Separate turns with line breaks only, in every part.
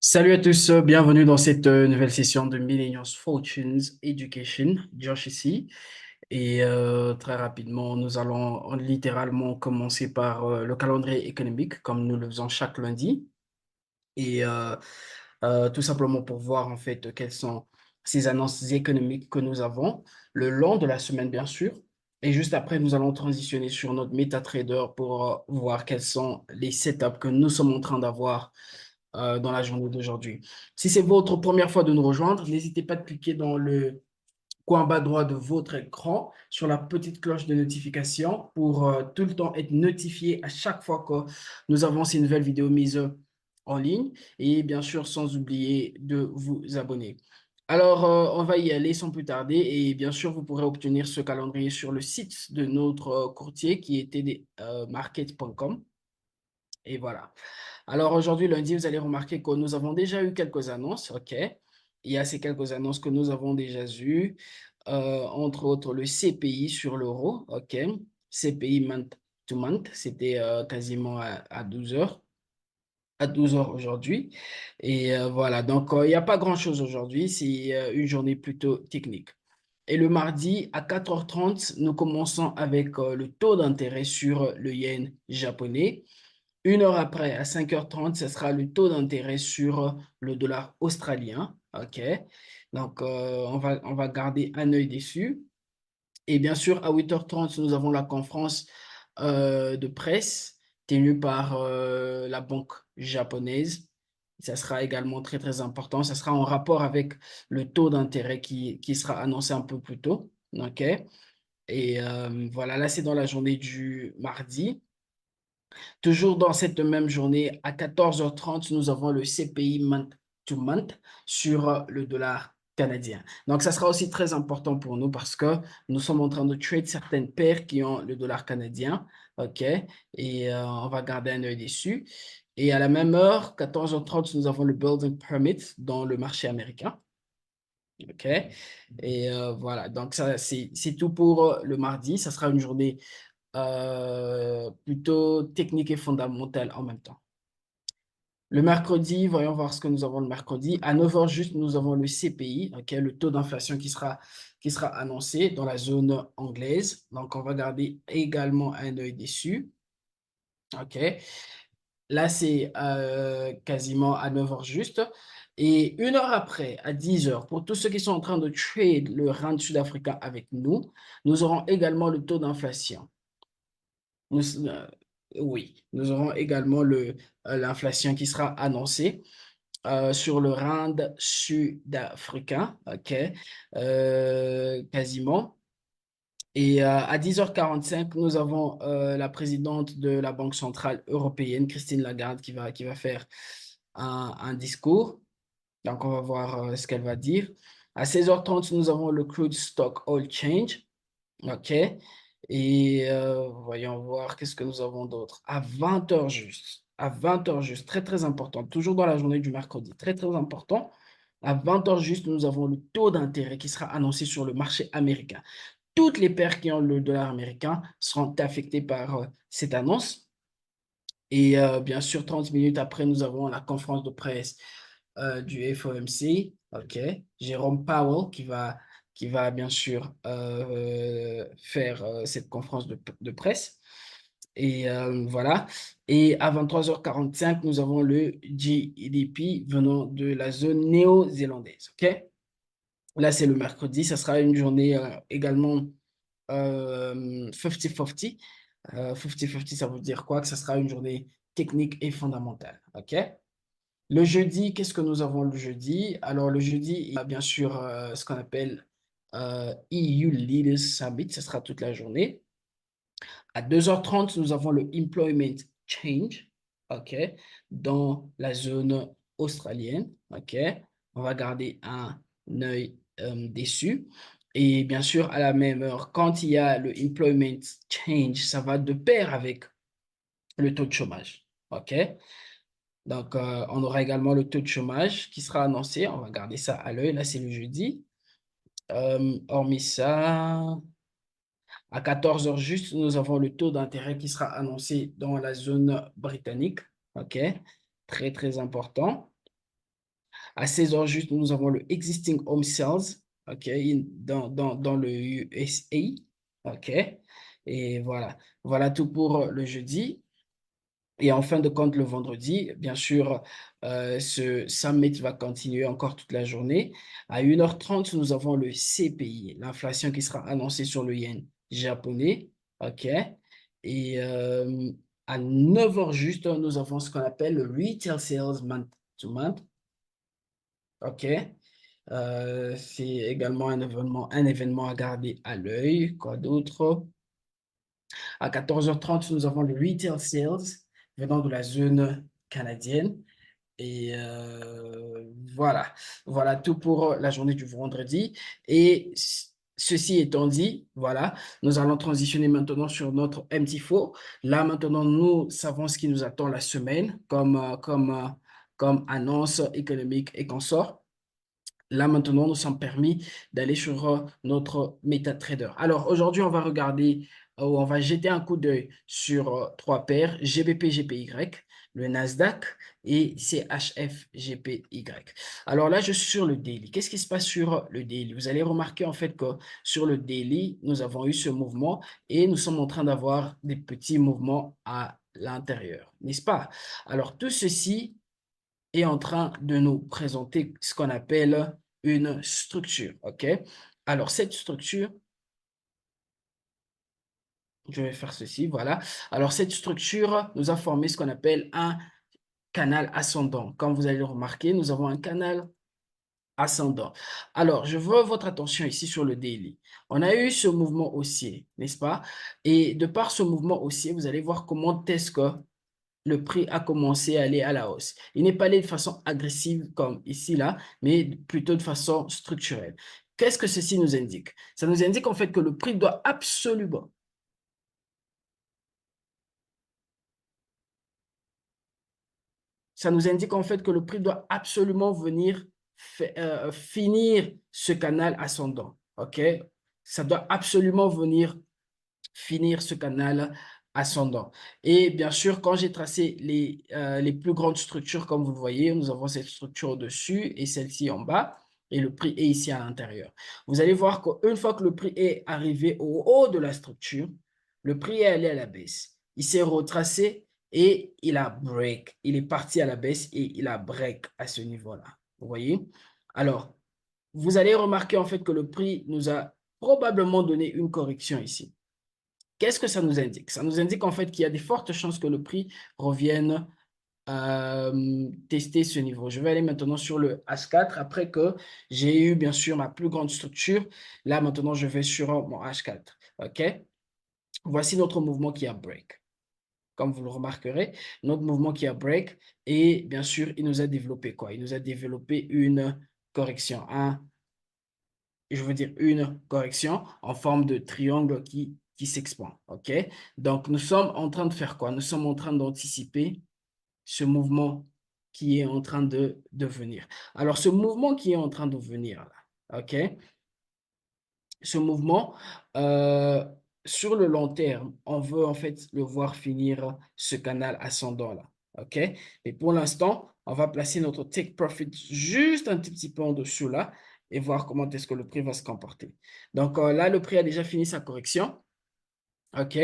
Salut à tous, bienvenue dans cette nouvelle session de Millennials Fortunes Education. Josh ici. Et très rapidement, nous allons littéralement commencer par le calendrier économique, comme nous le faisons chaque lundi. Et tout simplement pour voir en fait quelles sont ces annonces économiques que nous avons le long de la semaine, bien sûr. Et juste après, nous allons transitionner sur notre MetaTrader pour voir quels sont les setups que nous sommes en train d'avoir dans la journée d'aujourd'hui. Si c'est votre première fois de nous rejoindre, n'hésitez pas de cliquer dans le coin bas droit de votre écran sur la petite cloche de notification pour tout le temps être notifié à chaque fois que nous avons ces nouvelles vidéos mises en ligne et bien sûr sans oublier de vous abonner. Alors, on va y aller sans plus tarder et bien sûr, vous pourrez obtenir ce calendrier sur le site de notre courtier qui est tdmarket.com. Et voilà. Alors aujourd'hui, lundi, vous allez remarquer que nous avons déjà eu quelques annonces, OK? Il y a ces quelques annonces que nous avons déjà eues, entre autres le CPI sur l'euro, OK? CPI month to month, c'était quasiment à 12 heures, à 12 heures aujourd'hui. Et voilà, donc il n'y a pas grand-chose aujourd'hui, c'est une journée plutôt technique. Et le mardi à 4h30, nous commençons avec le taux d'intérêt sur le yen japonais. Une heure après, à 5h30, ce sera le taux d'intérêt sur le dollar australien. OK? Donc, on va garder un œil dessus. Et bien sûr, à 8h30, nous avons la conférence de presse tenue par la banque japonaise. Ça sera également très, très important. Ça sera en rapport avec le taux d'intérêt qui sera annoncé un peu plus tôt. OK? Et voilà, là, c'est dans la journée du mardi. Toujours dans cette même journée, à 14h30, nous avons le CPI month to month sur le dollar canadien. Donc, ça sera aussi très important pour nous parce que nous sommes en train de trade certaines paires qui ont le dollar canadien. OK? Et on va garder un œil dessus. Et à la même heure, 14h30, nous avons le building permit dans le marché américain. OK? Et voilà. Donc, ça, c'est tout pour le mardi. Ça sera une journée plutôt technique et fondamentale en même temps. Le mercredi, voyons voir ce que nous avons le mercredi. À 9h juste, nous avons le CPI, ok, le taux d'inflation qui sera annoncé dans la zone anglaise. Donc, on va garder également un œil dessus. OK. Là, c'est quasiment à 9h juste. Et une heure après, à 10h, pour tous ceux qui sont en train de trade le rand sud-africain avec nous, nous aurons également le taux d'inflation. Oui, nous aurons également l'inflation qui sera annoncée sur le rand sud-africain, OK, quasiment. Et à 10h45, nous avons la présidente de la Banque centrale européenne, Christine Lagarde, qui va faire un discours. Donc, on va voir ce qu'elle va dire. À 16h30, nous avons le crude stock oil change. OK. Et voyons voir qu'est-ce que nous avons d'autre. À 20h juste. À 20h juste. Très, très important. Toujours dans la journée du mercredi. Très, très important. À 20h juste, nous avons le taux d'intérêt qui sera annoncé sur le marché américain. Toutes les paires qui ont le dollar américain seront affectées par cette annonce. Et bien sûr, 30 minutes après, nous avons la conférence de presse du FOMC, OK, Jérôme Powell qui va bien sûr faire cette conférence de presse. Et voilà. Et à 23h45, nous avons le GDP venant de la zone néo-zélandaise, OK? Là, c'est le mercredi. Ça sera une journée également 50-50. 50-50, ça veut dire quoi? Que ça sera une journée technique et fondamentale, OK? Le jeudi, qu'est-ce que nous avons le jeudi? Alors, le jeudi, il y a bien sûr ce qu'on appelle EU Leaders Summit, ce sera toute la journée. À 2h30, nous avons le Employment Change, OK, dans la zone australienne, OK. On va garder un œil dessus. Et bien sûr, à la même heure, quand il y a le Employment Change, ça va de pair avec le taux de chômage, OK. Donc, on aura également le taux de chômage qui sera annoncé. On va garder ça à l'œil. Là, c'est le jeudi. Hormis ça, à 14h juste, nous avons le taux d'intérêt qui sera annoncé dans la zone britannique. OK? Très, très important. À 16 heures juste, nous avons le existing home sales, OK, dans le USA, OK. Et voilà, voilà tout pour le jeudi. Et en fin de compte, le vendredi, bien sûr, ce summit va continuer encore toute la journée. À 1h30, nous avons le CPI, l'inflation qui sera annoncée sur le yen japonais. OK? Et à 9 heures juste, nous avons ce qu'on appelle le Retail Sales Month to Month. OK? C'est également un événement à garder à l'œil. Quoi d'autre? À 14h30, nous avons le Retail Sales venant de la zone canadienne. Et voilà, voilà tout pour la journée du vendredi. Et ceci étant dit, voilà, nous allons transitionner maintenant sur notre MT4. Là, maintenant, nous savons ce qui nous attend la semaine comme annonce économique et consort. Là, maintenant, nous sommes permis d'aller sur notre MetaTrader. Alors, aujourd'hui, on va regarder ou on va jeter un coup d'œil sur trois paires, GBP, GPY, le Nasdaq et CHF, GPY. Alors là, je suis sur le daily. Qu'est-ce qui se passe sur le daily? Vous allez remarquer en fait que sur le daily, nous avons eu ce mouvement et nous sommes en train d'avoir des petits mouvements à l'intérieur, n'est-ce pas? Alors, tout ceci est en train de nous présenter ce qu'on appelle une structure. OK? Alors, cette structure, je vais faire ceci, voilà. Alors, cette structure nous a formé ce qu'on appelle un canal ascendant. Comme vous allez le remarquer, nous avons un canal ascendant. Alors, je veux votre attention ici sur le daily. On a eu ce mouvement haussier, n'est-ce pas? Et de par ce mouvement haussier, vous allez voir comment est-ce que le prix a commencé à aller à la hausse. Il n'est pas allé de façon agressive comme ici, là, mais plutôt de façon structurelle. Qu'est-ce que ceci nous indique? Ça nous indique en fait que le prix doit absolument, ça nous indique en fait que le prix doit absolument venir finir ce canal ascendant. OK? Ça doit absolument venir finir ce canal ascendant. Et bien sûr, quand j'ai tracé les plus grandes structures, comme vous le voyez, nous avons cette structure au-dessus et celle-ci en bas, et le prix est ici à l'intérieur. Vous allez voir qu'une fois que le prix est arrivé au haut de la structure, le prix est allé à la baisse. Il s'est retracé et il a break. Il est parti à la baisse et il a break à ce niveau-là. Vous voyez? Alors, vous allez remarquer en fait que le prix nous a probablement donné une correction ici. Qu'est-ce que ça nous indique? Ça nous indique en fait qu'il y a des fortes chances que le prix revienne tester ce niveau. Je vais aller maintenant sur le H4 après que j'ai eu bien sûr ma plus grande structure. Là maintenant, je vais sur mon H4. OK? Voici notre mouvement qui a break. Comme vous le remarquerez, notre mouvement qui a break et bien sûr, il nous a développé quoi? Il nous a développé une correction, je veux dire une correction en forme de triangle qui s'expand. OK? Donc, nous sommes en train de faire quoi? Nous sommes en train d'anticiper ce mouvement qui est en train de venir. Alors, ce mouvement qui est en train de venir, là, OK? Ce mouvement, sur le long terme, on veut en fait le voir finir ce canal ascendant-là. OK? Et pour l'instant, on va placer notre take profit juste un petit peu en dessous là et voir comment est-ce que le prix va se comporter. Donc là, le prix a déjà fini sa correction. OK?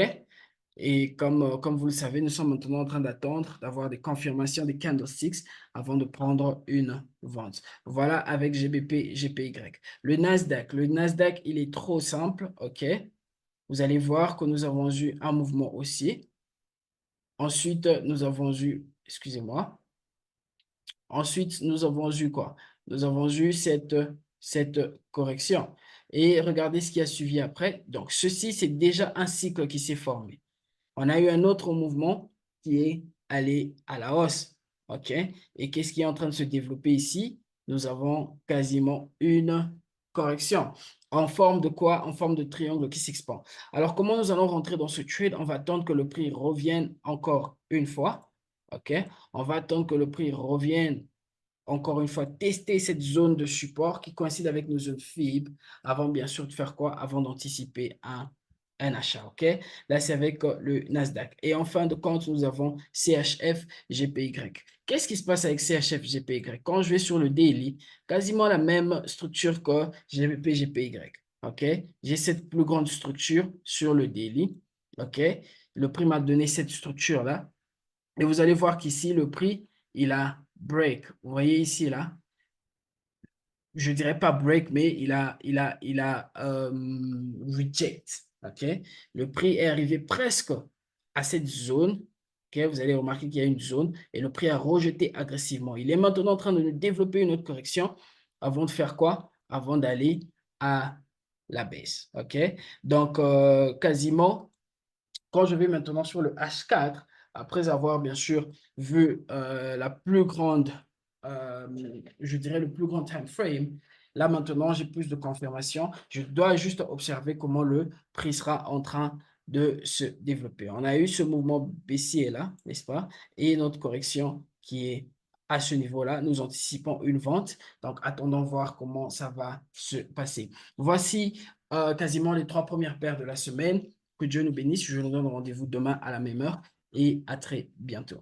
Et comme vous le savez, nous sommes maintenant en train d'attendre, d'avoir des confirmations des candlesticks avant de prendre une vente. Voilà avec GBP, GPY. Le Nasdaq, il est trop simple, OK? Vous allez voir que nous avons eu un mouvement haussier. Ensuite, nous avons eu, excusez-moi, ensuite, nous avons eu quoi? Nous avons eu cette correction. Et regardez ce qui a suivi après. Donc, ceci, c'est déjà un cycle qui s'est formé. On a eu un autre mouvement qui est allé à la hausse. OK? Et qu'est-ce qui est en train de se développer ici? Nous avons quasiment une correction. En forme de quoi? En forme de triangle qui s'expand. Alors, comment nous allons rentrer dans ce trade? On va attendre que le prix revienne encore une fois. OK? On va attendre que le prix revienne encore une fois, tester cette zone de support qui coïncide avec nos zones FIB avant bien sûr de faire quoi? Avant d'anticiper un un achat, OK? Là, c'est avec le Nasdaq. Et en fin de compte, nous avons CHF, GPY. Qu'est-ce qui se passe avec CHF, GPY? Quand je vais sur le daily, quasiment la même structure que GBP, GPY, OK? J'ai cette plus grande structure sur le daily, OK? Le prix m'a donné cette structure-là. Et vous allez voir qu'ici, le prix, il a break. Vous voyez ici, là? Je dirais pas break, mais il a reject. OK? Le prix est arrivé presque à cette zone. OK? Vous allez remarquer qu'il y a une zone et le prix a rejeté agressivement. Il est maintenant en train de nous développer une autre correction avant de faire quoi? Avant d'aller à la baisse. OK? Donc, quasiment. Quand je vais maintenant sur le H4, après avoir bien sûr vu la plus grande, euh, je dirais le plus grand time frame, là maintenant j'ai plus de confirmation. Je dois juste observer comment le prix sera en train de se développer. On a eu ce mouvement baissier là, n'est-ce pas? Et notre correction qui est à ce niveau-là. Nous anticipons une vente. Donc, attendons voir comment ça va se passer. Voici quasiment les trois premières paires de la semaine. Que Dieu nous bénisse. Je nous donne rendez-vous demain à la même heure et à très bientôt.